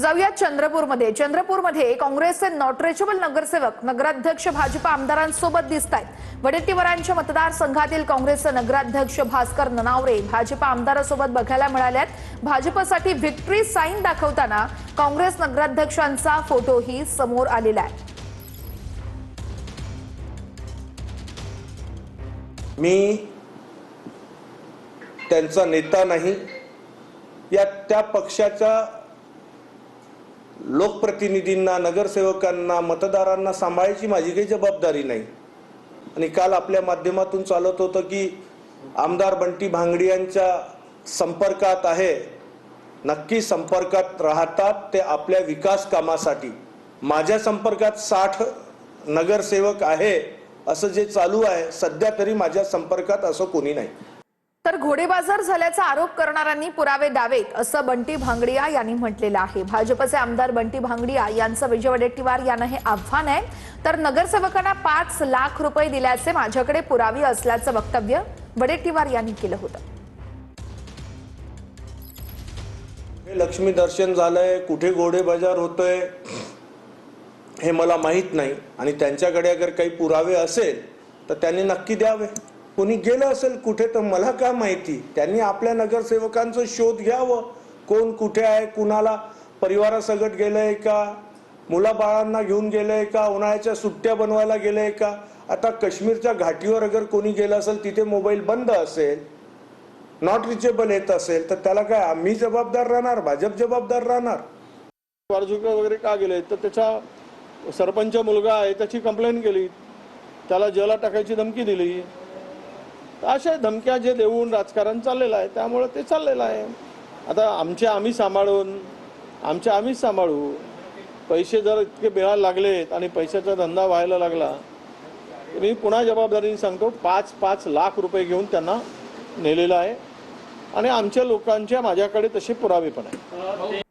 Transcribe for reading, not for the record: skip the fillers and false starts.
जाऊया चंद्रपूरमध्ये काँग्रेसचे नॉट रिचेबल नगरसेवक नगराध्यक्ष भाजप आमदारांसोबत दिसतायत। वडेट्टीवारांच्या मतदारसंघातील काँग्रेसचे नगराध्यक्ष भास्कर ननावरे भाजप आमदारांसोबत बघायला मिळालेत। भाजपसाठी व्हिक्टरी साइन दाखवताना काँग्रेस नगराध्यक्षांचा फोटोही समोर आलेला आहे। मी त्यांचा नेता नाही, या त्या पक्षाच्या लोकप्रतिनिधींना, नगरसेवकांना, मतदारांना सांभाळायची माझी काही जबाबदारी नाही। आणि काल आपल्या माध्यमातून चालत होतं की आमदार बंटी भांगडी यांच्या संपर्कात आहे। नक्की संपर्कात राहतात ते आपल्या विकास कामासाठी। माझ्या संपर्कात 60 नगरसेवक आहे असं जे चालू आहे सध्या तरी माझ्या संपर्कात असं कोणी नाही। तर घोडेबाजार झाल्याचा आरोप करणाऱ्यांनी पुरावे द्यावेत असं बंटी भांगडिया यांनी म्हटलेलं आहे। भाजपचे आमदार बंटी भांगडिया यांचं विजय वडेट्टीवार यांना हे आव्हान आहे। तर नगरसेवकांना 5 लाख रुपये दिल्याचे माझ्याकडे पुरावे असल्याचं वक्तव्य वडेट्टीवार यांनी केलं होतं। लक्ष्मी दर्शन झालंय, कुठे घोडेबाजार होतोय हे मला माहित नाही। आणि त्यांच्याकडे अगर काही पुरावे असेल तर त्यांनी नक्की द्यावे। कोणी गेलं असेल कुठे तर मला काय माहिती। त्यांनी आपल्या नगरसेवकांचा शोध घ्यावं, कोण कुठे आहे, कुणाला परिवारासकट गेलंय का, मुलाबाळांना घेऊन गेलंय का, उन्हाळ्याच्या सुट्ट्या बनवायला गेलंय का। आता काश्मीरच्या घाटीवर अगर कोणी गेलं असेल तिथे मोबाईल बंद असेल, नॉट रिचेबल येत असेल तर त्याला काय आम्ही जबाबदार राहणार, भाजप जबाबदार राहणार। वारजुका वगैरे का गेले तर त्याचा सरपंच मुलगा आहे, त्याची कंप्लेंट केली, त्याला जेला टाकायची धमकी दिली। अशा धमक्या जे देऊन राजकारण चाललेलं आहे, त्यामुळे ते चाललेलं आहे। आता आम्ही सांभाळू। पैसे जर इतके मिळायला लागलेत आणि पैशाचा धंदा व्हायला लागला तर मी पुन्हा जबाबदारीने सांगतो 5 लाख रुपये घेऊन त्यांना नेलेलं आहे। आणि आमच्या लोकांच्या माझ्याकडे तसे पुरावे पण आहेत।